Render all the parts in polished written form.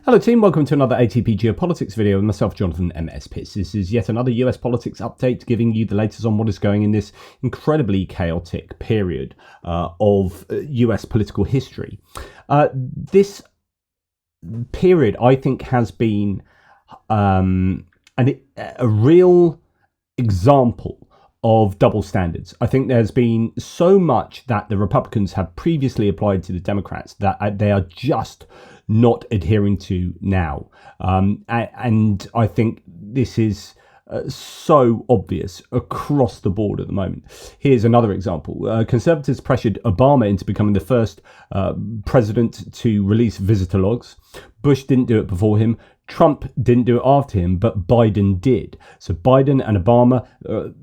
Hello team, welcome to another ATP Geopolitics video with myself, Jonathan MS Pearce. This is yet another US politics update, giving you the latest on what is going in this incredibly chaotic period of US political history. This period, I think, has been a real example of double standards. I think there's been so much that the Republicans have previously applied to the Democrats that they are just not adhering to now. And I think this is so obvious across the board at the moment. Here's another example. Conservatives pressured Obama into becoming the first president to release visitor logs. Bush didn't do it before him. Trump didn't do it after him, but Biden did. So Biden and Obama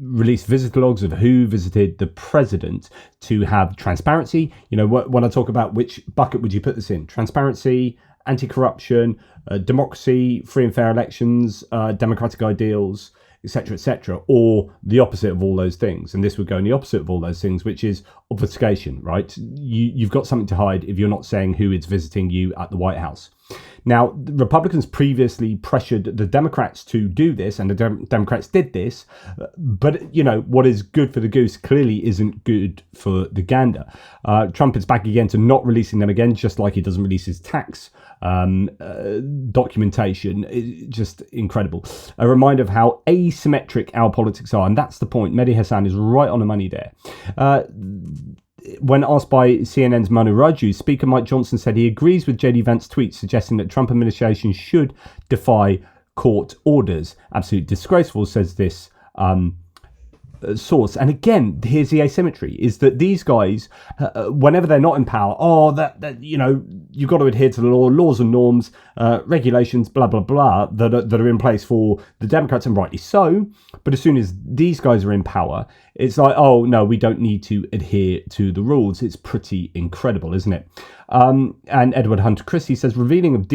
released visitor logs of who visited the president to have transparency. You know, when I talk about which bucket would you put this in? Transparency, anti-corruption, democracy, free and fair elections, democratic ideals, etc., or the opposite of all those things. And this would go in the opposite of all those things, which is obfuscation, right? You've got something to hide if you're not saying who is visiting you at the White House. Now, the Republicans previously pressured the Democrats to do this, and the Democrats did this. But, you know, what is good for the goose clearly isn't good for the gander. Trump is back again to not releasing them again, just like he doesn't release his tax documentation. It's just incredible. A reminder of how asymmetric our politics are. And that's the point. Mehdi Hasan is right on the money there. When asked by CNN's Manu Raju, Speaker Mike Johnson said he agrees with JD Vance's tweet suggesting that Trump administration should defy court orders. Absolutely disgraceful, says this source. And again, here's the asymmetry, is that these guys, whenever they're not in power, that you know, you've got to adhere to the laws and norms, regulations, blah, blah, blah, that are in place for the Democrats, and rightly so. But as soon as these guys are in power, it's like, oh, no, we don't need to adhere to the rules. It's pretty incredible, isn't it? And Edward Hunter Christie says, revealing of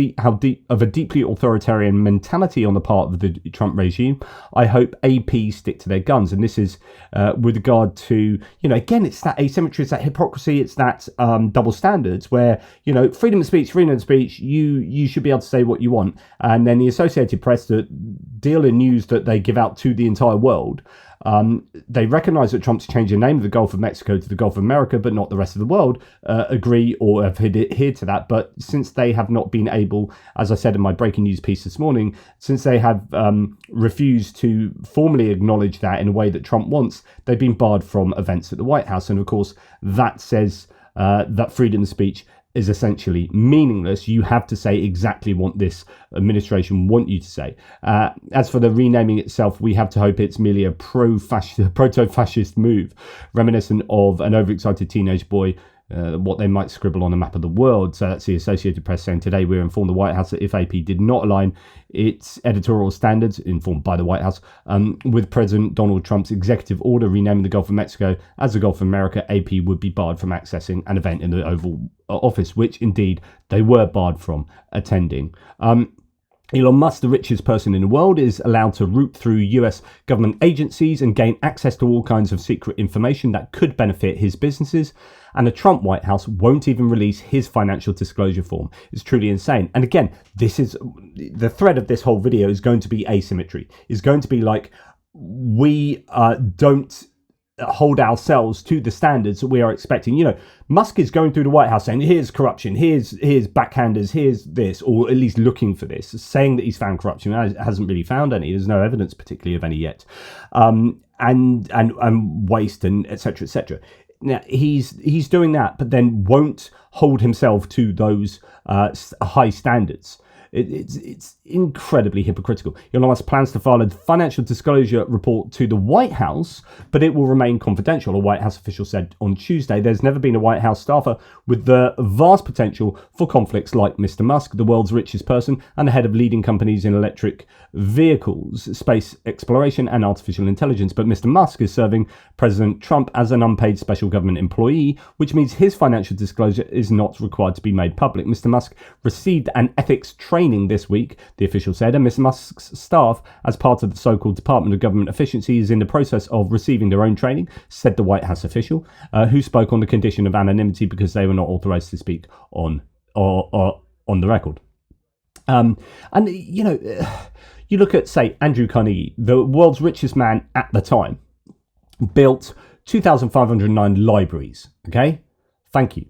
a deeply authoritarian mentality on the part of the Trump regime, I hope AP stick to their guns. And this is with regard to, you know, again, it's that asymmetry, it's that hypocrisy, it's that double standards where, you know, freedom of speech, you should be able to say what you want. And then the Associated Press, the deal in news that they give out to the entire world, they recognize that Trump's changed the name of the Gulf of Mexico to the Gulf of America, but not the rest of the world agree or have adhered to that. But since they have not been able, as I said in my breaking news piece this morning, since they have refused to formally acknowledge that in a way that Trump wants, they've been barred from events at the White House. And of course, that says that freedom of speech is essentially meaningless. You have to say exactly what this administration want you to say. As for the renaming itself, we have to hope it's merely a proto-fascist move, reminiscent of an overexcited teenage boy, what they might scribble on a map of the world. So that's the Associated Press saying today we're informed the White House that if AP did not align its editorial standards, informed by the White House, with President Donald Trump's executive order renaming the Gulf of Mexico as the Gulf of America, AP would be barred from accessing an event in the Oval Office, which indeed they were barred from attending. Elon Musk, the richest person in the world, is allowed to root through US government agencies and gain access to all kinds of secret information that could benefit his businesses. And the Trump White House won't even release his financial disclosure form. It's truly insane. And again, this is the thread of this whole video is going to be asymmetry. It's going to be like, we don't hold ourselves to the standards that we are expecting. You know, Musk is going through the White House saying, here's corruption, here's backhanders, here's this, or at least looking for this, saying that he's found corruption. Hasn't really found any. There's no evidence particularly of any yet. And waste and etc., etc. Now, he's doing that, but then won't hold himself to those high standards. It's incredibly hypocritical. Elon Musk plans to file a financial disclosure report to the White House, but it will remain confidential, a White House official said on Tuesday. There's never been a White House staffer with the vast potential for conflicts like Mr. Musk, the world's richest person and the head of leading companies in electric vehicles, space exploration and artificial intelligence. But Mr. Musk is serving President Trump as an unpaid special government employee, which means his financial disclosure is not required to be made public. Mr. Musk received an ethics training this week, the official said, and Mr. Musk's staff, as part of the so-called Department of Government Efficiency, is in the process of receiving their own training, said the White House official, who spoke on the condition of anonymity because they were not authorized to speak on the record. And, you look at, say, Andrew Carnegie, the world's richest man at the time, built 2,509 libraries. Okay? Thank you.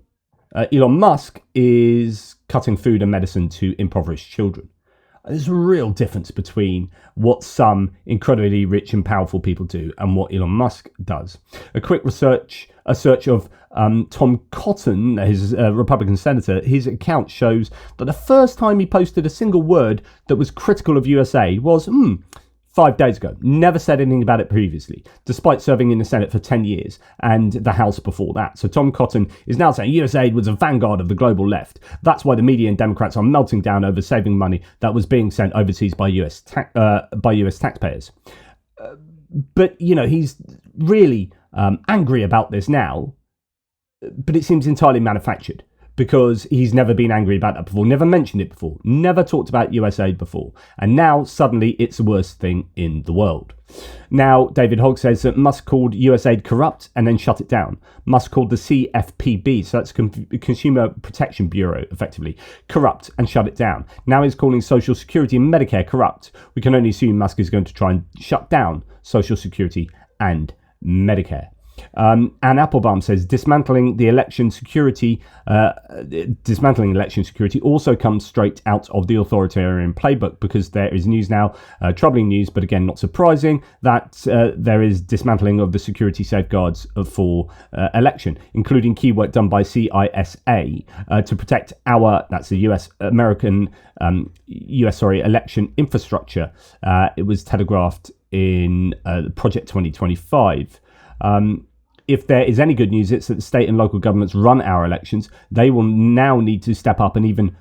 Elon Musk is cutting food and medicine to impoverished children. There's a real difference between what some incredibly rich and powerful people do and what Elon Musk does. A quick search of Tom Cotton, his Republican senator, his account shows that the first time he posted a single word that was critical of USAID was 5 days ago. Never said anything about it previously, despite serving in the Senate for 10 years and the House before that. So Tom Cotton is now saying USAID was a vanguard of the global left. That's why the media and Democrats are melting down over saving money that was being sent overseas by US taxpayers. But, he's really angry about this now, but it seems entirely manufactured, because he's never been angry about that before, never mentioned it before, never talked about USAID before. And now, suddenly, it's the worst thing in the world. Now, David Hogg says that Musk called USAID corrupt and then shut it down. Musk called the CFPB, so that's Consumer Protection Bureau, effectively, corrupt and shut it down. Now he's calling Social Security and Medicare corrupt. We can only assume Musk is going to try and shut down Social Security and Medicare. Anne Applebaum says dismantling election security also comes straight out of the authoritarian playbook, because there is news now, troubling news, but again not surprising, that there is dismantling of the security safeguards for election, including key work done by CISA to protect that's the election infrastructure. It was telegraphed in Project 2025. If there is any good news, it's that the state and local governments run our elections. They will now need to step up and even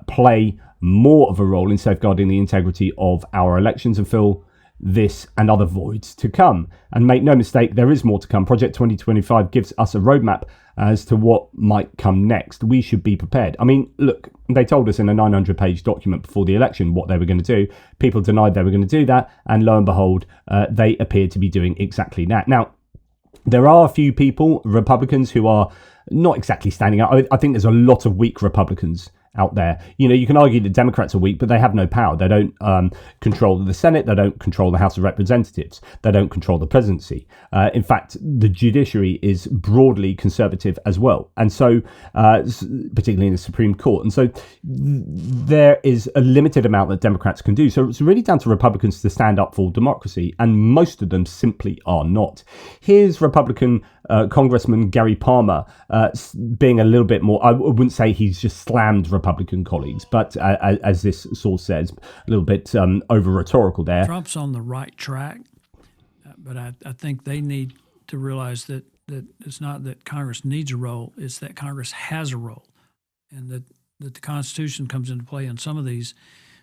play more of a role in safeguarding the integrity of our elections and fill this and other voids to come. And make no mistake, there is more to come. Project 2025 gives us a roadmap as to what might come next. We should be prepared. I mean, look, they told us in a 900-page document before the election what they were going to do. People denied they were going to do that. And lo and behold, they appeared to be doing exactly that. Now, there are a few people, Republicans, who are not exactly standing out. I think there's a lot of weak Republicans out there. You can argue the Democrats are weak, but they have no power. They don't control the Senate. They don't control the House of Representatives. They don't control the presidency. In fact, the judiciary is broadly conservative as well. And so, particularly in the Supreme Court. And so there is a limited amount that Democrats can do. So it's really down to Republicans to stand up for democracy. And most of them simply are not. Here's Republican Congressman Gary Palmer being a little bit more, I wouldn't say he's just slammed Republican colleagues, but as this source says, a little bit over rhetorical there. Trump's on the right track, but I think they need to realize that it's not that Congress needs a role, it's that Congress has a role, and that the Constitution comes into play in some of these.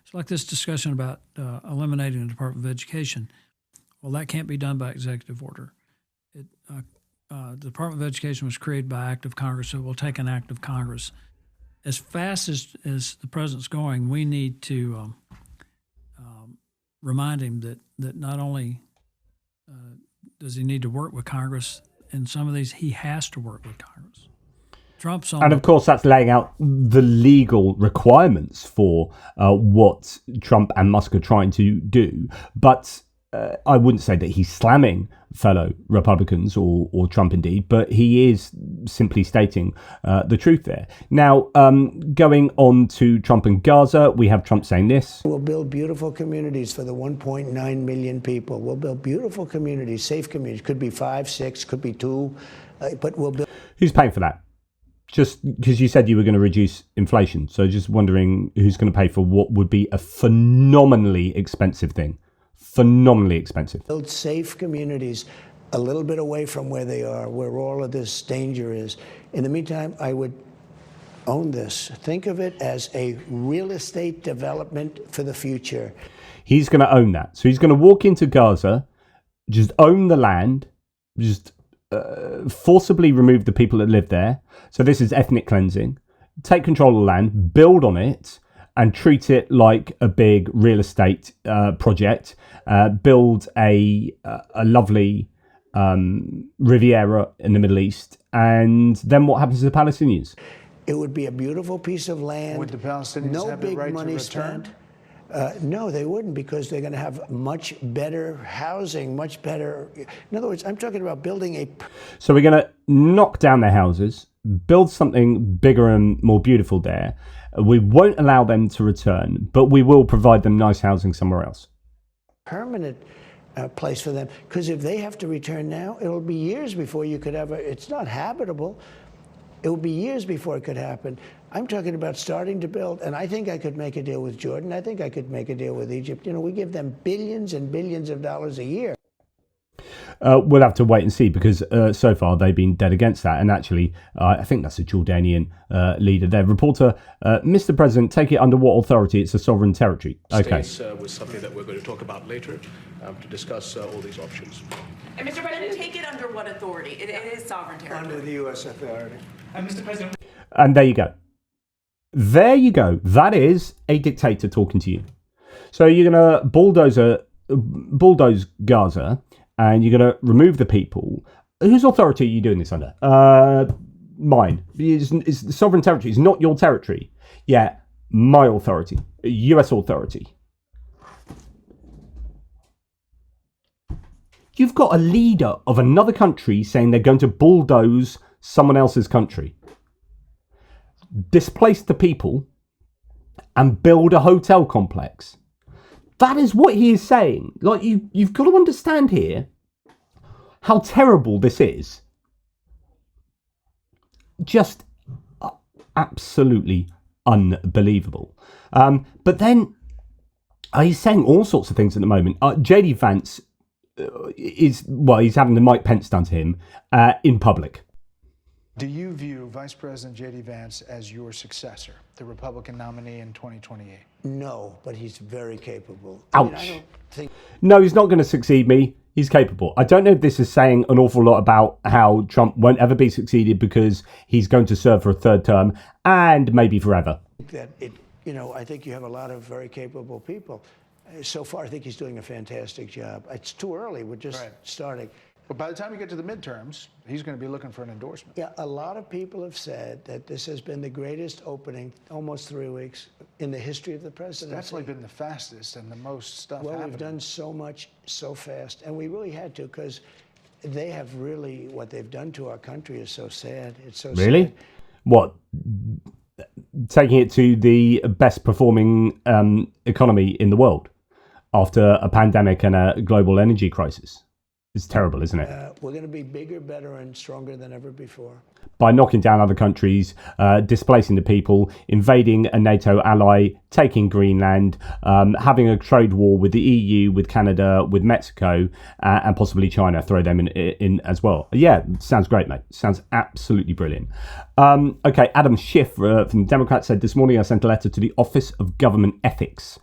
It's like this discussion about eliminating the Department of Education. Well, that can't be done by executive order. The Department of Education was created by act of Congress, so it will take an act of Congress. As fast as the president's going, we need to remind him that not only does he need to work with Congress, in some of these he has to work with Congress. Trump's on, and of course that's laying out the legal requirements for what Trump and Musk are trying to do, but I wouldn't say that he's slamming fellow Republicans or Trump indeed, but he is simply stating the truth there. Now, going on to Trump and Gaza, we have Trump saying this. We'll build beautiful communities for the 1.9 million people. We'll build beautiful communities, safe communities. Could be 5, 6, could be 2, but we'll build. Who's paying for that? Just because you said you were going to reduce inflation. So just wondering who's going to pay for what would be a phenomenally expensive thing. Phenomenally expensive. Build safe communities a little bit away from where they are, where all of this danger is. In the meantime, I would own this. Think of it as a real estate development for the future. He's going to own that. So he's going to walk into Gaza, just own the land, just forcibly remove the people that live there. So this is ethnic cleansing. Take control of the land, build on it, and treat it like a big real estate project. Build a lovely Riviera in the Middle East. And then what happens to the Palestinians? It would be a beautiful piece of land. Would the Palestinians no have the big right money to return? spent. No, they wouldn't, because they're going to have much better housing, much better. In other words, I'm talking about building a. So we're going to knock down their houses, build something bigger and more beautiful there. We won't allow them to return, but we will provide them nice housing somewhere else. Permanent place for them, because if they have to return now, it'll be years before you could have it's not habitable. It will be years before it could happen. I'm talking about starting to build, and I think I could make a deal with Jordan. I think I could make a deal with Egypt. You know, we give them billions and billions of dollars a year. We'll have to wait and see, because so far they've been dead against that. And actually, I think that's a Jordanian leader there. Reporter, Mr. President, take it under what authority? It's a sovereign territory. Okay. States was something that we're going to talk about later to discuss all these options. And Mr. President, take it under what authority? It is sovereign territory. Under the U.S. authority. And Mr. President. And there you go. There you go. That is a dictator talking to you. So you're going to bulldoze Gaza, and you're going to remove the people. Whose authority are you doing this under? Mine. It's the sovereign territory. It's not your territory. Yeah, my authority. US authority. You've got a leader of another country saying they're going to bulldoze someone else's country, displace the people, and build a hotel complex. That is what he is saying. Like, you've got to understand here how terrible this is. Just absolutely unbelievable. But then he's saying all sorts of things at the moment. JD Vance he's having the Mike Pence done to him in public. Do you view Vice President J.D. Vance as your successor, the Republican nominee in 2028? No, but he's very capable. Ouch. I don't think. No, he's not going to succeed me. He's capable. I don't know if this is saying an awful lot about how Trump won't ever be succeeded, because he's going to serve for a third term and maybe forever. I think you have a lot of very capable people. So far, I think he's doing a fantastic job. It's too early. We're just starting. But by the time you get to the midterms, he's going to be looking for an endorsement. Yeah, a lot of people have said that this has been the greatest opening, almost 3 weeks, in the history of the presidency. It's definitely been the fastest and the most stuff happening. Well, we've done so much so fast, and we really had to, because they have really, what they've done to our country is so sad. It's so Really? sad. What? Taking it to the best performing economy in the world after a pandemic and a global energy crisis. It's terrible, isn't it? We're going to be bigger, better, and stronger than ever before. By knocking down other countries, displacing the people, invading a NATO ally, taking Greenland, having a trade war with the EU, with Canada, with Mexico, and possibly China. Throw them in as well. Yeah, sounds great, mate. Sounds absolutely brilliant. Okay, Adam Schiff from the Democrats said, this morning I sent a letter to the Office of Government Ethics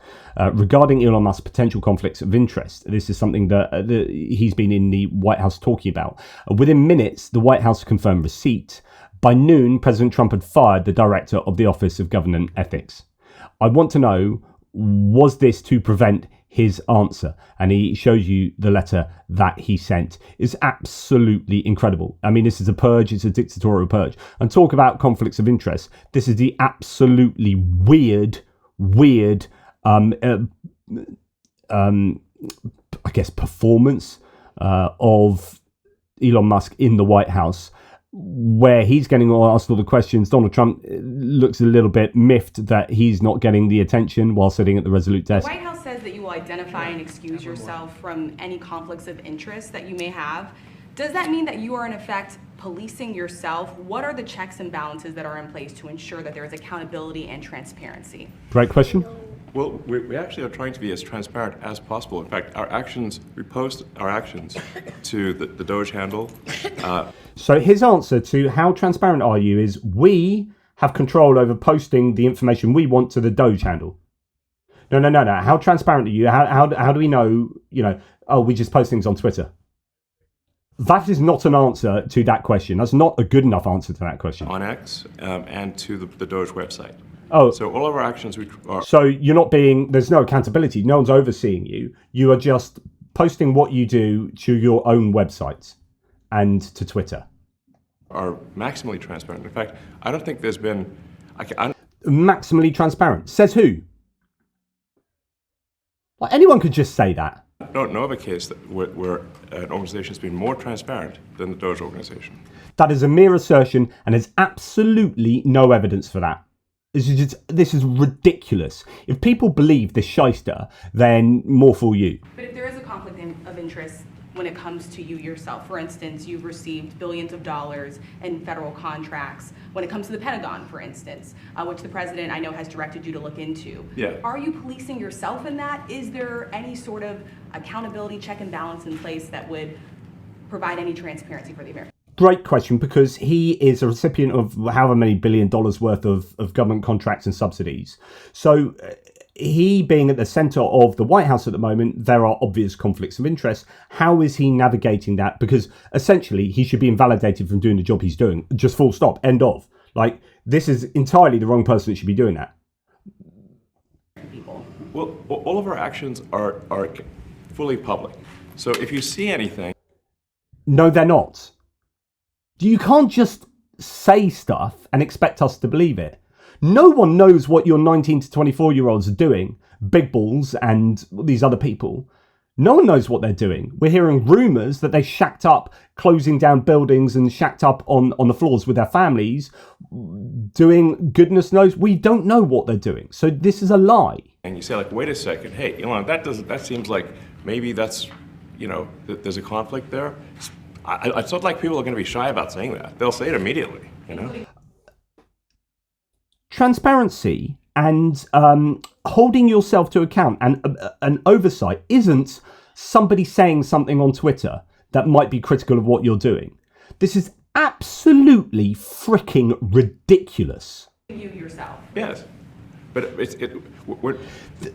regarding Elon Musk's potential conflicts of interest. This is something that he's been in the White House talking about. Within minutes, the White House confirmed receipt. By noon, President Trump had fired the director of the Office of Government Ethics. I want to know, was this to prevent his answer? And he shows you the letter that he sent. It's absolutely incredible. I mean, this is a purge. It's a dictatorial purge. And talk about conflicts of interest. This is the absolutely weird, I guess, performance of Elon Musk in the White House, where he's getting asked all the questions. Donald Trump looks a little bit miffed that he's not getting the attention while sitting at the Resolute desk. The White House says that you will identify and excuse yourself from any conflicts of interest that you may have. Does that mean that you are in effect policing yourself? What are the checks and balances that are in place to ensure that there is accountability and transparency? Great question. Well, we actually are trying to be as transparent as possible. In fact, we post our actions to the Doge handle. So his answer to how transparent are you is, we have control over posting the information we want to the Doge handle. No. How transparent are you? How do we know, we just post things on Twitter? That is not an answer to that question. That's not a good enough answer to that question. On X and to the Doge website. Oh, so all of our actions are... So you're not there's no accountability. No one's overseeing you. You are just posting what you do to your own website and to Twitter. are maximally transparent. In fact, I don't think there's been. Maximally transparent. Says who? Like, anyone could just say that. I don't know of a case where an organization has been more transparent than the Doge organization. That is a mere assertion, and there's absolutely no evidence for that. This is ridiculous. If people believe this shyster, then more fool you. But if there is a conflict of interest when it comes to you yourself, for instance, you've received billions of dollars in federal contracts. When it comes to the Pentagon, for instance, which the president I know has directed you to look into. Yeah. Are you policing yourself in that? Is there any sort of accountability check and balance in place that would provide any transparency for the American? Great question, because he is a recipient of however many $1 billion worth of government contracts and subsidies. So he being at the center of the White House at the moment, there are obvious conflicts of interest. How is he navigating that? Because essentially he should be invalidated from doing the job he's doing. Just full stop, end of. Like, this is entirely the wrong person that should be doing that. Well, all of our actions are fully public. So if you see anything... No, they're not. You can't just say stuff and expect us to believe it. No one knows what your 19 to 24-year-olds are doing, Big Balls and these other people. No one knows what they're doing. We're hearing rumours that they shacked up, closing down buildings and shacked up on the floors with their families, doing goodness knows. We don't know what they're doing. So this is a lie. And you say, like, wait a second, hey, Elon, that seems like maybe that's, there's a conflict there. It's not like people are going to be shy about saying that. They'll say it immediately, Transparency and holding yourself to account and an oversight isn't somebody saying something on Twitter that might be critical of what you're doing. This is absolutely freaking ridiculous. You yourself. Yes, but we're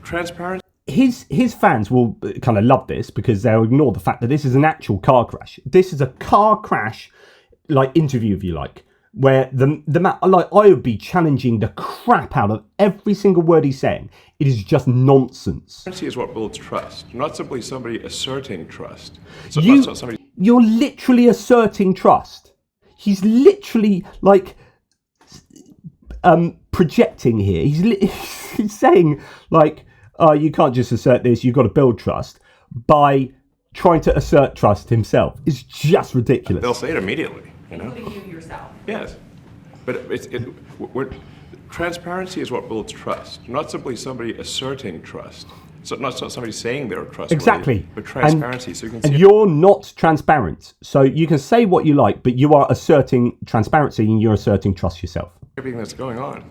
transparent. His fans will kind of love this because they'll ignore the fact that this is an actual car crash. This is a car crash, like, interview, if you like, where I would be challenging the crap out of every single word he's saying. It is just nonsense. Transparency is what builds trust, not simply somebody asserting trust. So you're literally asserting trust. He's literally projecting here. He's saying, like, you can't just assert this, you've got to build trust, by trying to assert trust himself. It's just ridiculous. They'll say it immediately, Including you yourself. Yes, but transparency is what builds trust, not simply somebody asserting trust. So not somebody saying they're trustworthy. Exactly. But transparency, so you can see. And you're not transparent. So you can say what you like, but you are asserting transparency and you're asserting trust yourself. Everything that's going on.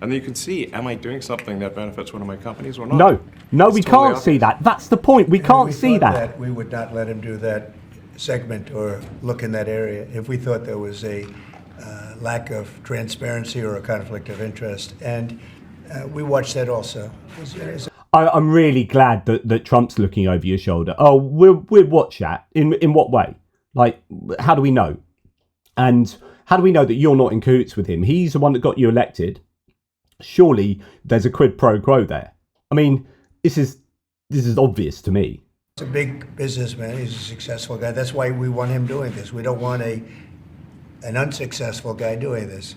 And then you can see, am I doing something that benefits one of my companies or not? No, we can't see that. That's the point. We can't see that. We would not let him do that segment or look in that area if we thought there was a lack of transparency or a conflict of interest. And we watched that also. I'm really glad that Trump's looking over your shoulder. Oh, we'll watch that. In what way? Like, how do we know? And how do we know that you're not in cahoots with him? He's the one that got you elected. Surely there's a quid pro quo there. I mean, this is obvious to me. He's a big businessman. He's a successful guy. That's why we want him doing this. We don't want an unsuccessful guy doing this.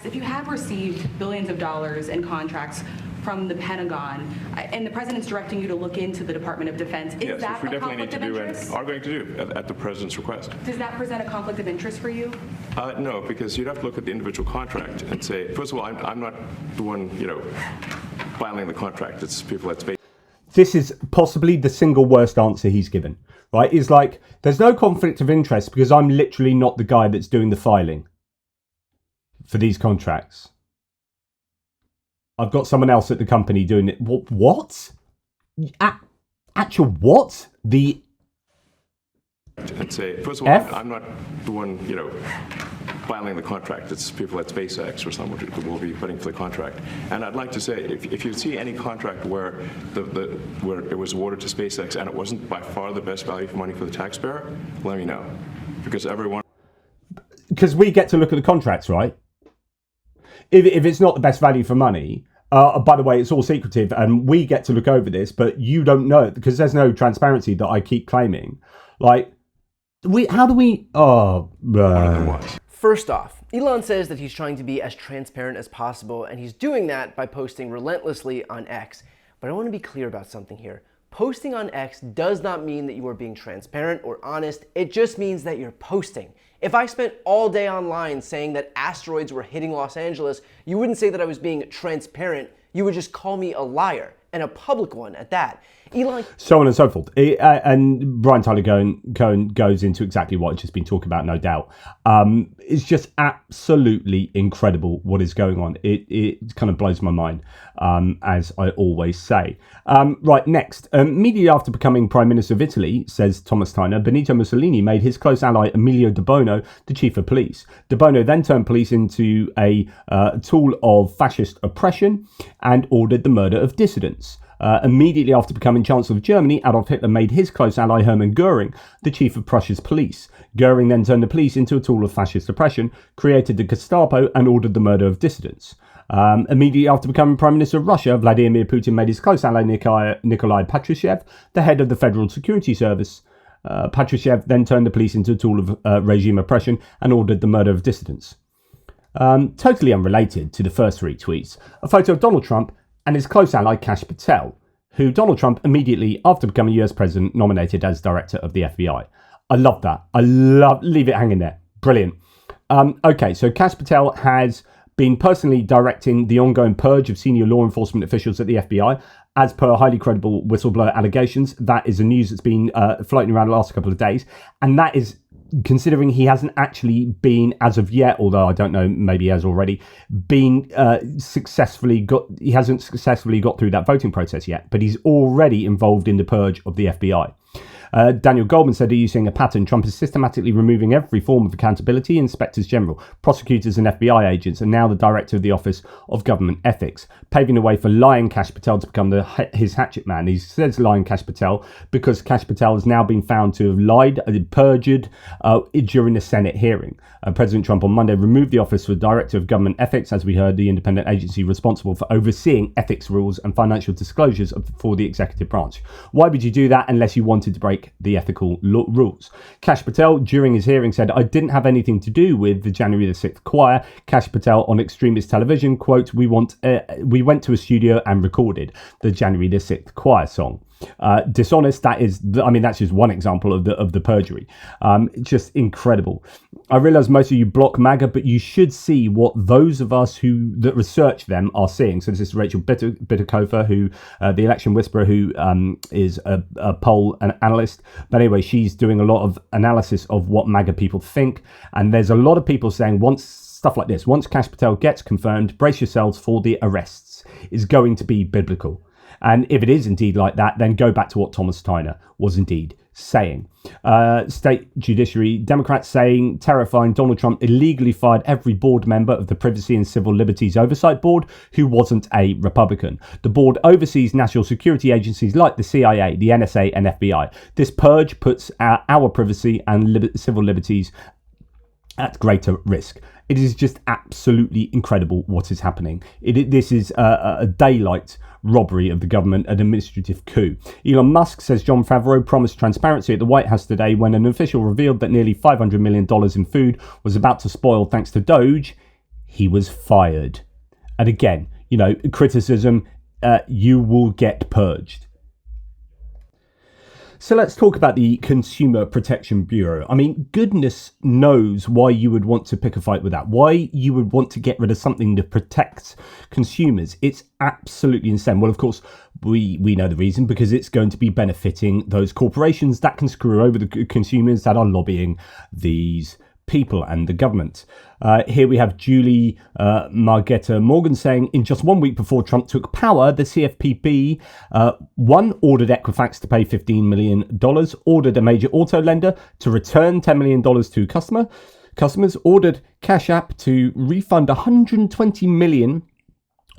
If you have received billions of dollars in contracts from the Pentagon, and the president's directing you to look into the Department of Defense, is that a conflict of interest? And are going to do at the president's request. Does that present a conflict of interest for you? No, because you'd have to look at the individual contract and say, first of all, I'm not the one, filing the contract. It's people at space. This is possibly the single worst answer he's given, right? Is like, there's no conflict of interest because I'm literally not the guy that's doing the filing for these contracts. I've got someone else at the company doing it. What? Actual what? The... And say, first of all, I'm not the one, filing the contract. It's people at SpaceX or someone who will be putting for the contract. And I'd like to say, if you see any contract where where it was awarded to SpaceX and it wasn't by far the best value for money for the taxpayer, let me know. Because we get to look at the contracts, right? If it's not the best value for money, by the way, it's all secretive and we get to look over this, but you don't know it because there's no transparency that I keep claiming. Like, how do we... First off, Elon says that he's trying to be as transparent as possible, and he's doing that by posting relentlessly on X. But I want to be clear about something here. Posting on X does not mean that you are being transparent or honest. It just means that you're posting. If I spent all day online saying that asteroids were hitting Los Angeles, you wouldn't say that I was being transparent. You would just call me a liar, and a public one at that. Elon... So on and so forth. And Brian Tyler Cohen goes into exactly what I've just been talking about, no doubt. It's just absolutely incredible what is going on. It kind of blows my mind, as I always say. Right, next. Immediately after becoming Prime Minister of Italy, says Thomas Tyner, Benito Mussolini made his close ally Emilio De Bono the chief of police. De Bono then turned police into a tool of fascist oppression and ordered the murder of dissidents. Immediately after becoming Chancellor of Germany, Adolf Hitler made his close ally Hermann Göring the chief of Prussia's police. Göring then turned the police into a tool of fascist oppression, created the Gestapo, and ordered the murder of dissidents. Immediately after becoming Prime Minister of Russia, Vladimir Putin made his close ally Nikolai Patrushev the head of the Federal Security Service. Patrushev then turned the police into a tool of regime oppression and ordered the murder of dissidents. Totally unrelated to the first three tweets, a photo of Donald Trump and his close ally Kash Patel, who Donald Trump immediately after becoming US president nominated as director of the FBI. I love that. Leave it hanging there. Brilliant. Okay, so Kash Patel has been personally directing the ongoing purge of senior law enforcement officials at the FBI, as per highly credible whistleblower allegations. That is the news that's been floating around the last couple of days, and that is considering he hasn't actually been, as of yet, although I don't know, maybe he has already, he hasn't successfully got through that voting process yet, but he's already involved in the purge of the FBI. Daniel Goldman said, are you seeing a pattern? Trump is systematically removing every form of accountability. Inspectors general, prosecutors and FBI agents, and now the director of the Office of Government Ethics, paving the way for lying Kash Patel to become his hatchet man. He says lying Kash Patel because Kash Patel has now been found to have lied, perjured during the Senate hearing. President Trump on Monday removed the office for Director of Government Ethics, as we heard, the independent agency responsible for overseeing ethics rules and financial disclosures for the executive branch. Why would you do that unless you wanted to break the ethical rules? Kash Patel, during his hearing, said, I didn't have anything to do with the January the 6th choir. Kash Patel on extremist television, quote, we went to a studio and recorded the January the 6th choir song. Dishonest, that's just one example of the perjury. Just incredible. I realize most of you block MAGA, but you should see what those of us that research them are seeing. So this is Rachel Bitterkofer, who the election whisperer, who is a poll analyst. But anyway, she's doing a lot of analysis of what MAGA people think, and there's a lot of people saying once Kash Patel gets confirmed, brace yourselves for the arrests. Is going to be biblical. And if it is indeed like that, then go back to what Thomas Tyner was indeed saying. State Judiciary, Democrats saying terrifying Donald Trump illegally fired every board member of the Privacy and Civil Liberties Oversight Board who wasn't a Republican. The board oversees national security agencies like the CIA, the NSA and FBI. This purge puts our privacy and civil liberties at greater risk. It is just absolutely incredible what is happening. This is a daylight robbery of the government, an administrative coup. Elon Musk says Jon Favreau promised transparency at the White House today when an official revealed that nearly $500 million in food was about to spoil thanks to Doge. He was fired. And again, criticism, you will get purged. So let's talk about the Consumer Protection Bureau. I mean, goodness knows why you would want to pick a fight with that. Why you would want to get rid of something that protects consumers. It's absolutely insane. Well, of course, we know the reason, because it's going to be benefiting those corporations that can screw over the consumers that are lobbying these people and the government. Here we have Julie Margetta Morgan saying, in just 1 week before Trump took power, the CFPB ordered Equifax to pay $15 million, ordered a major auto lender to return $10 million to customers, ordered Cash App to refund $120 million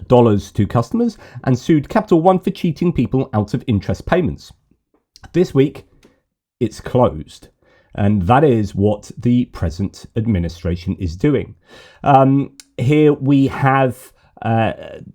to customers, and sued Capital One for cheating people out of interest payments. This week, it's closed. And that is what the present administration is doing. Here we have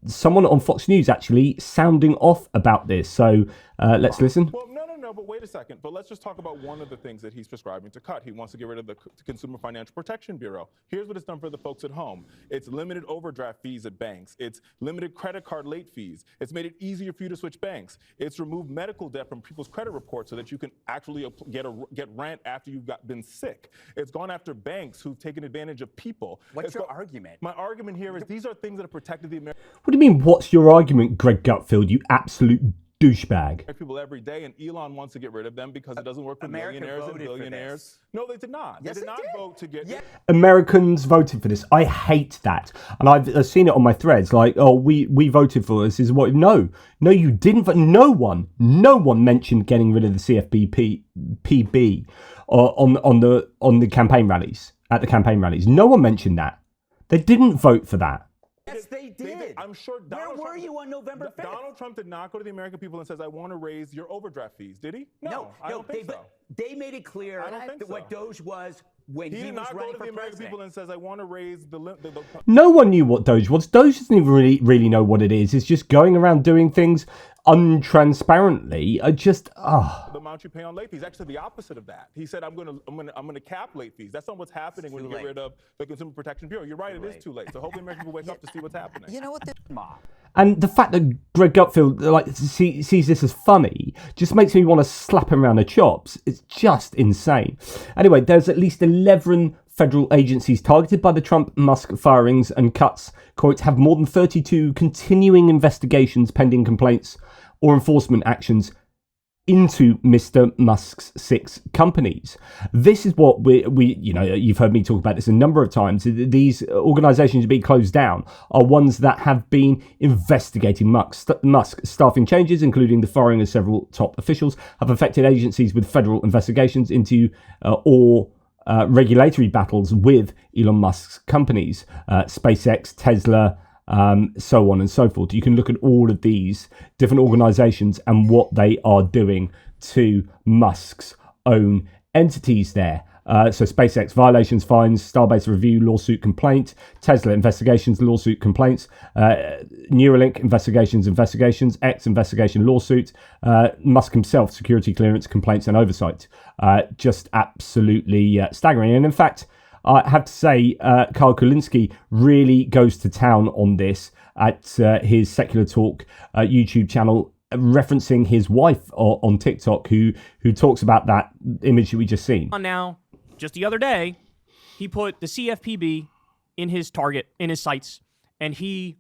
someone on Fox News actually sounding off about this. So let's listen. Well, no, but wait a second, but let's just talk about one of the things that he's prescribing to cut. He wants to get rid of the Consumer Financial Protection Bureau. Here's what it's done for the folks at home. It's limited overdraft fees at banks. It's limited credit card late fees. It's made it easier for you to switch banks. It's removed medical debt from people's credit reports so that you can actually get rent after you've been sick. It's gone after banks who've taken advantage of people. What's your argument? My argument here is these are things that have protected the American What do you mean, what's your argument, Greg Gutfeld, you absolute douchebag? people every day, and Elon wants to get rid of them because it doesn't work for millionaires and billionaires. No, they did not. Yes, they did not vote to get. Americans voted for this. I hate that. And I've seen it on my threads, like, oh, we voted for this. Is what? No, you didn't. But no one mentioned getting rid of the CFPB on the campaign rallies, at the campaign rallies. No one mentioned that. They didn't vote for that. Yes, they did. I'm sure. Where were you on November 5th? Donald Trump did not go to the American people and says, "I want to raise your overdraft fees." Did he? No, I don't think so. They made it clear that what Doge was when he did was not running go to for the American president. people and says, "I want to raise the." No one knew what Doge was. Doge doesn't even really know what it is. It's just going around doing things untransparently. The amount you pay on late fees. Actually, the opposite of that. He said, "I'm going to cap late fees." That's not what's happening when you get rid of the Consumer Protection Bureau. You're right. It is too late. So hopefully, American people wake up to see what's happening. You know what? And the fact that Greg Gutfeld sees this as funny just makes me want to slap him around the chops. It's just insane. Anyway, there's at least 11 federal agencies targeted by the Trump-Musk firings and cuts, quote, have more than 32 continuing investigations pending complaints or enforcement actions into Mr. Musk's 6 companies. This is what you've heard me talk about this a number of times. These organizations being closed down are ones that have been investigating Musk. Staffing changes, including the firing of several top officials, have affected agencies with federal investigations into regulatory battles with Elon Musk's companies, SpaceX, Tesla, so on and so forth. You can look at all of these different organizations and what they are doing to Musk's own entities there. So SpaceX, violations, fines, Starbase review, lawsuit complaint, Tesla, investigations, lawsuit complaints, Neuralink, investigations, X, investigation, lawsuit, Musk himself, security clearance, complaints and oversight. Just absolutely staggering. And in fact, I have to say, Carl Kulinski really goes to town on this at his Secular Talk YouTube channel, referencing his wife on TikTok, who talks about that image that we just seen. Now, just the other day, he put the CFPB in his sights, and he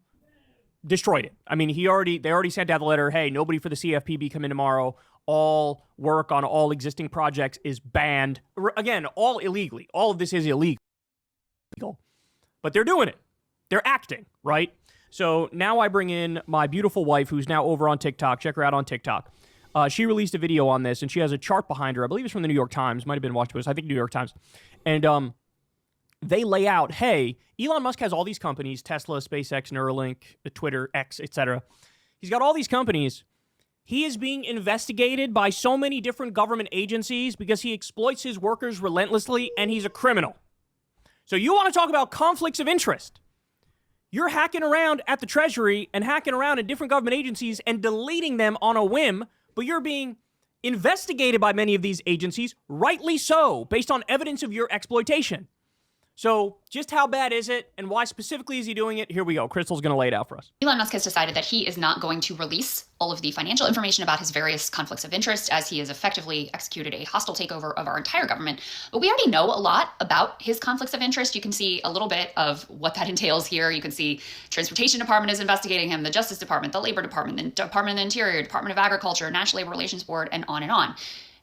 destroyed it. I mean, they already sent out the letter, hey, nobody for the CFPB come in tomorrow. All work on all existing projects is banned. Again, all illegally. All of this is illegal. But they're doing it. They're acting, right? So now I bring in my beautiful wife, who's now over on TikTok. Check her out on TikTok. She released a video on this, and she has a chart behind her. I believe it's from the New York Times. Might have been Washington Post. I think New York Times. And they lay out, hey, Elon Musk has all these companies, Tesla, SpaceX, Neuralink, Twitter, X, etc. He's got all these companies. He is being investigated by so many different government agencies because he exploits his workers relentlessly, and he's a criminal. So you want to talk about conflicts of interest? You're hacking around at the Treasury and hacking around in different government agencies and deleting them on a whim, but you're being investigated by many of these agencies, rightly so, based on evidence of your exploitation. So just how bad is it, and why specifically is he doing it? Here we go. Crystal's going to lay it out for us. Elon Musk has decided that he is not going to release all of the financial information about his various conflicts of interest, as he has effectively executed a hostile takeover of our entire government. But we already know a lot about his conflicts of interest. You can see a little bit of what that entails here. You can see Transportation Department is investigating him, the Justice Department, the Labor Department, the Department of the Interior, Department of Agriculture, National Labor Relations Board, and on and on.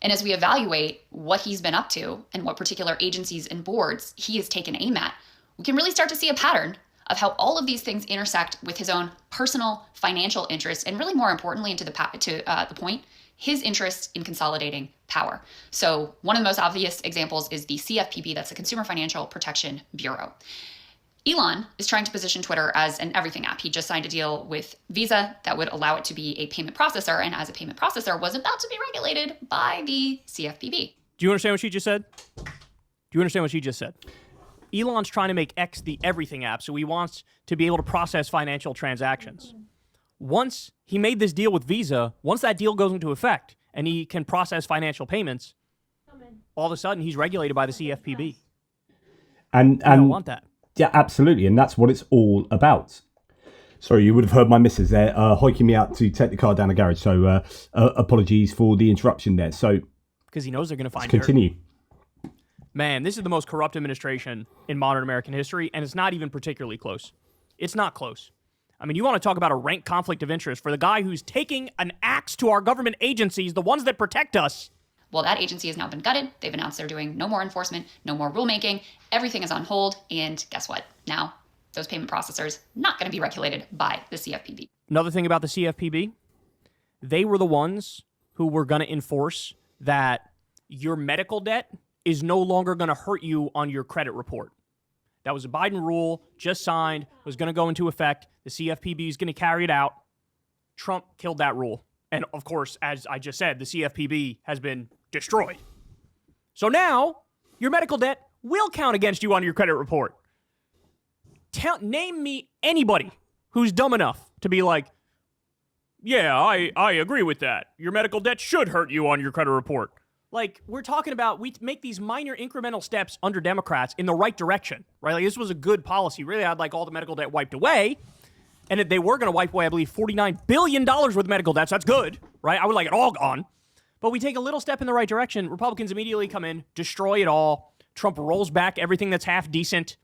And as we evaluate what he's been up to and what particular agencies and boards he has taken aim at, we can really start to see a pattern of how all of these things intersect with his own personal financial interests, and really more importantly, and to the point, his interest in consolidating power. So one of the most obvious examples is the CFPB, that's the Consumer Financial Protection Bureau. Elon is trying to position Twitter as an everything app. He just signed a deal with Visa that would allow it to be a payment processor, and as a payment processor was about to be regulated by the CFPB. Do you understand what she just said? Elon's trying to make X the everything app, so he wants to be able to process financial transactions. Once he made this deal with Visa, once that deal goes into effect, and he can process financial payments, all of a sudden he's regulated by the CFPB. And I don't want that. Yeah, absolutely. And that's what it's all about. Sorry, you would have heard my missus there hoiking me out to take the car down the garage. So apologies for the interruption there. So because he knows they're going to find her. Continue. Man, this is the most corrupt administration in modern American history, and it's not even particularly close. It's not close. I mean, you want to talk about a rank conflict of interest for the guy who's taking an axe to our government agencies, the ones that protect us. Well, that agency has now been gutted. They've announced they're doing no more enforcement, no more rulemaking. Everything is on hold. And guess what? Now, those payment processors not going to be regulated by the CFPB. Another thing about the CFPB, they were the ones who were going to enforce that your medical debt is no longer going to hurt you on your credit report. That was a Biden rule, just signed, was going to go into effect. The CFPB is going to carry it out. Trump killed that rule. And of course, as I just said, the CFPB has been destroyed. So now, your medical debt will count against you on your credit report. Name me anybody who's dumb enough to be like, yeah, I agree with that. Your medical debt should hurt you on your credit report. Like, we're talking about, we make these minor incremental steps under Democrats in the right direction, right? Like, this was a good policy. Really, I'd like all the medical debt wiped away. And they were going to wipe away, I believe, $49 billion worth of medical debt. So that's good, right? I would like it all gone. But we take a little step in the right direction. Republicans immediately come in, destroy it all. Trump rolls back everything that's half decent.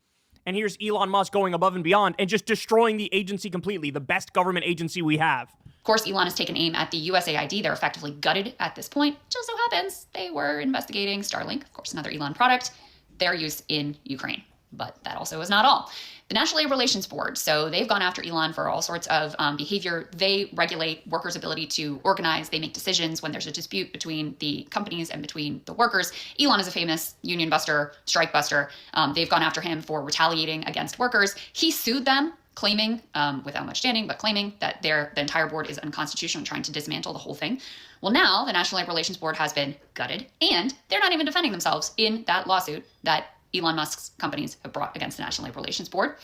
And here's Elon Musk going above and beyond and just destroying the agency completely, the best government agency we have. Of course, Elon has taken aim at the USAID. They're effectively gutted at this point. Just so happens they were investigating Starlink, of course, another Elon product, their use in Ukraine. But that also is not all. The National Labor Relations Board, so they've gone after Elon for all sorts of behavior. They regulate workers' ability to organize. They make decisions when there's a dispute between the companies and between the workers. Elon is a famous union buster, strike buster. They've gone after him for retaliating against workers. He sued them, claiming, without much standing, but claiming that the entire board is unconstitutional and trying to dismantle the whole thing. Well, now the National Labor Relations Board has been gutted, and they're not even defending themselves in that lawsuit that Elon Musk's companies have brought against the National Labor Relations Board.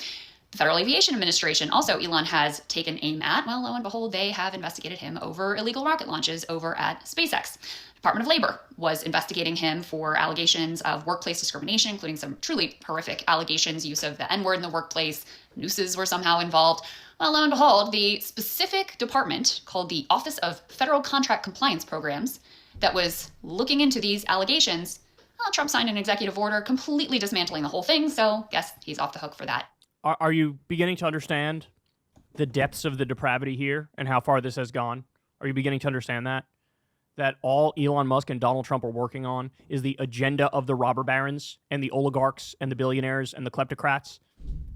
The Federal Aviation Administration, also Elon has taken aim at. Well, lo and behold, they have investigated him over illegal rocket launches over at SpaceX. Department of Labor was investigating him for allegations of workplace discrimination, including some truly horrific allegations, use of the N-word in the workplace, nooses were somehow involved. Well, lo and behold, the specific department called the Office of Federal Contract Compliance Programs that was looking into these allegations, well, Trump signed an executive order completely dismantling the whole thing, so guess he's off the hook for that. Are you beginning to understand the depths of the depravity here and how far this has gone? Are you beginning to understand that? That all Elon Musk and Donald Trump are working on is the agenda of the robber barons and the oligarchs and the billionaires and the kleptocrats?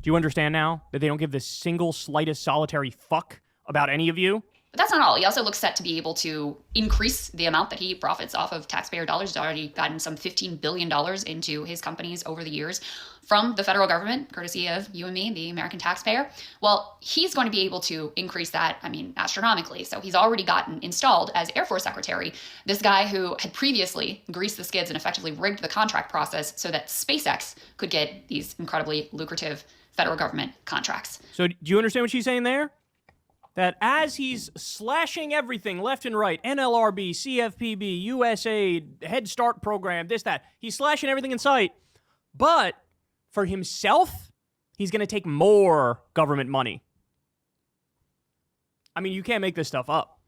Do you understand now that they don't give the single slightest solitary fuck about any of you? But that's not all. He also looks set to be able to increase the amount that he profits off of taxpayer dollars. He's already gotten some $15 billion into his companies over the years from the federal government, courtesy of you and me, the American taxpayer. Well, he's going to be able to increase that, astronomically. So he's already gotten installed as Air Force Secretary, this guy who had previously greased the skids and effectively rigged the contract process so that SpaceX could get these incredibly lucrative federal government contracts. So do you understand what she's saying there? That as he's slashing everything left and right, NLRB, CFPB, USAID, Head Start program, this, that, he's slashing everything in sight. But for himself, he's going to take more government money. You can't make this stuff up.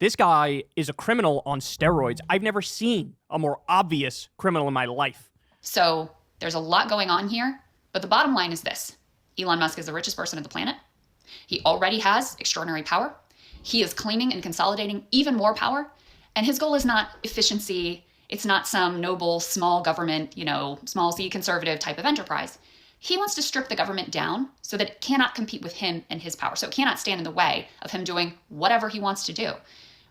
This guy is a criminal on steroids. I've never seen a more obvious criminal in my life. So there's a lot going on here, but the bottom line is this. Elon Musk is the richest person on the planet. He already has extraordinary power. He is claiming and consolidating even more power. And his goal is not efficiency. It's not some noble, small government, small c conservative type of enterprise. He wants to strip the government down so that it cannot compete with him and his power. So it cannot stand in the way of him doing whatever he wants to do.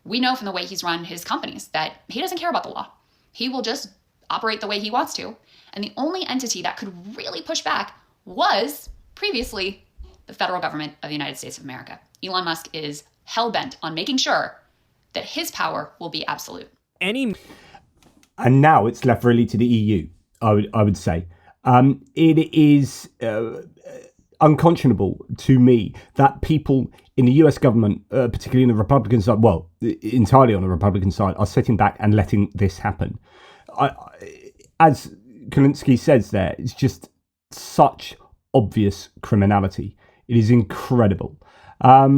We know from the way he's run his companies that he doesn't care about the law. He will just operate the way he wants to. And the only entity that could really push back was previously the federal government of the United States of America. Elon Musk is hell-bent on making sure that his power will be absolute. And now it's left really to the EU, I would say. It is, unconscionable to me that people in the US government, particularly in the Republican side, well, entirely on the Republican side, are sitting back and letting this happen. As Kulinski says there, it's just such obvious criminality. It is incredible. Are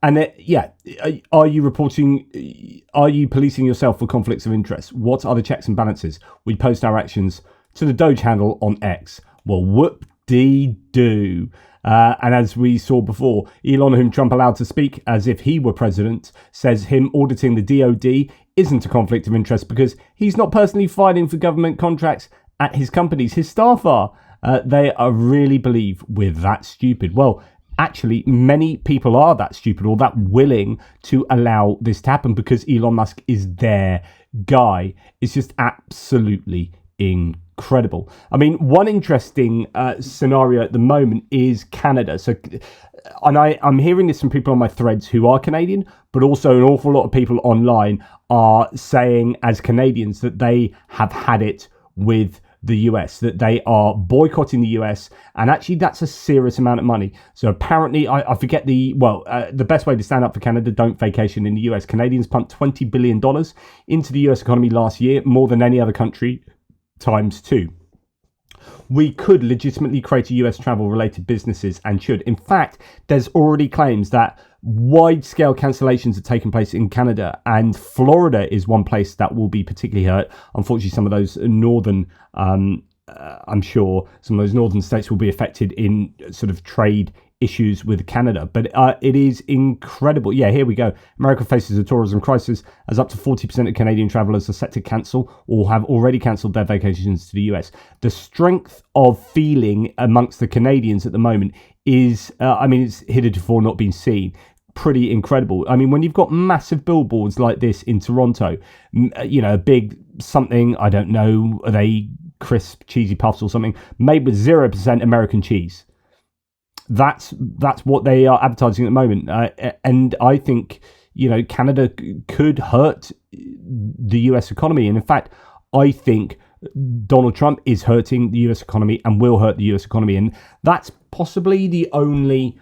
you reporting? Are you policing yourself for conflicts of interest? What are the checks and balances? We post our actions to the Doge handle on X. Well, whoop-dee-doo. And as we saw before, Elon, whom Trump allowed to speak as if he were president, says him auditing the DOD isn't a conflict of interest because he's not personally fighting for government contracts at his companies. His staff are. They really believe we're that stupid. Well, actually, many people are that stupid or that willing to allow this to happen because Elon Musk is their guy. It's just absolutely incredible. I mean, one interesting scenario at the moment is Canada. So, and I'm hearing this from people on my threads who are Canadian, but also an awful lot of people online are saying as Canadians that they have had it with the US, that they are boycotting the US, and actually that's a serious amount of money. So apparently, I forget the best way to stand up for Canada, don't vacation in the US. Canadians pumped $20 billion into the US economy last year, more than any other country, times 2. We could legitimately create a US travel-related businesses and should. In fact, there's already claims that wide-scale cancellations are taking place in Canada, and Florida is one place that will be particularly hurt. Unfortunately, some of those northern, I'm sure some of those northern states will be affected in sort of trade issues with Canada. But it is incredible. Yeah, here we go. America faces a tourism crisis as up to 40% of Canadian travellers are set to cancel or have already cancelled their vacations to the US. The strength of feeling amongst the Canadians at the moment is, it's heretofore not been seen. Pretty incredible. I mean, when you've got massive billboards like this in Toronto, a big something, I don't know, are they crisp cheesy puffs or something, made with 0% American cheese. That's what they are advertising at the moment. And I think, Canada could hurt the US economy. And in fact, I think Donald Trump is hurting the US economy and will hurt the US economy. And that's possibly the only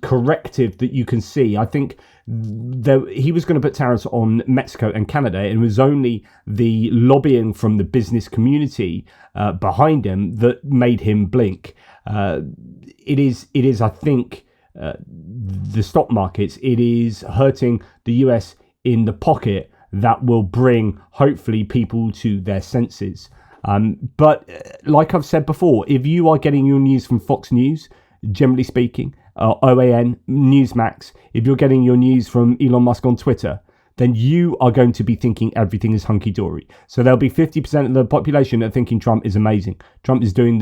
corrective that you can see. I think he was going to put tariffs on Mexico and Canada, and it was only the lobbying from the business community behind him that made him blink. It is, I think, the stock markets. It is hurting the US in the pocket that will bring, hopefully, people to their senses. But like I've said before, if you are getting your news from Fox News, generally speaking, OAN, Newsmax, if you're getting your news from Elon Musk on Twitter, then you are going to be thinking everything is hunky-dory. So there'll be 50% of the population that are thinking Trump is amazing. Trump is doing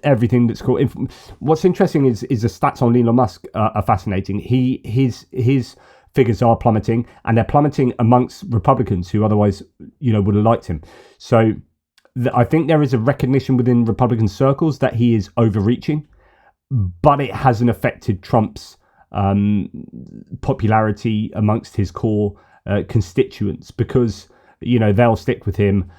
everything that's cool. What's interesting is the stats on Elon Musk are fascinating. His figures are plummeting, and they're plummeting amongst Republicans who otherwise, would have liked him. So I think there is a recognition within Republican circles that he is overreaching, but it hasn't affected Trump's popularity amongst his core constituents because, they'll stick with him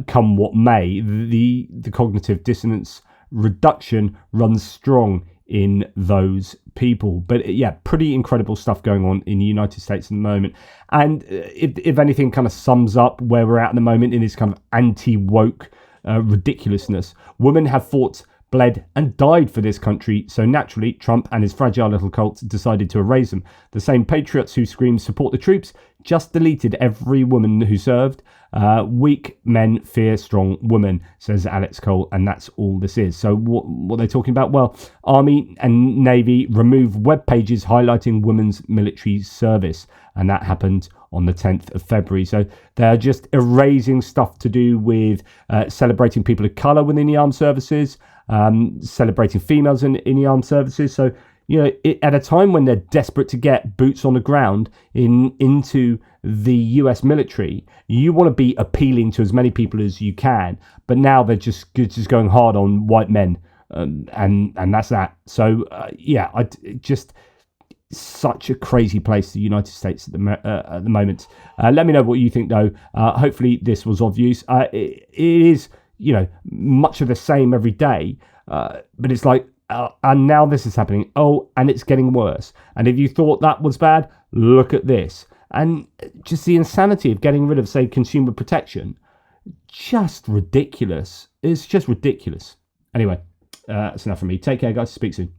come what may. The cognitive dissonance reduction runs strong in those people. But yeah, pretty incredible stuff going on in the United States at the moment. And if anything kind of sums up where we're at the moment in this kind of anti-woke ridiculousness, women have fought, bled and died for this country, so naturally Trump and his fragile little cult decided to erase them. The same patriots who screamed support the troops just deleted every woman who served. Weak men fear strong women, says Alex Cole, and that's all this is. So what they're talking about? Well, Army and Navy remove web pages highlighting women's military service, and that happened on the 10th of February. So they're just erasing stuff to do with celebrating people of colour within the armed services, celebrating females in the armed services. So, at a time when they're desperate to get boots on the ground into the US military, you want to be appealing to as many people as you can. But now they're just going hard on white men, and that's that. So, just such a crazy place, the United States at the moment. Let me know what you think, though. Hopefully this was of use. It is, much of the same every day. But it's like, and now this is happening. Oh, and it's getting worse. And if you thought that was bad, look at this. And just the insanity of getting rid of, say, consumer protection, just ridiculous. It's just ridiculous. Anyway, that's enough from me. Take care, guys. Speak soon.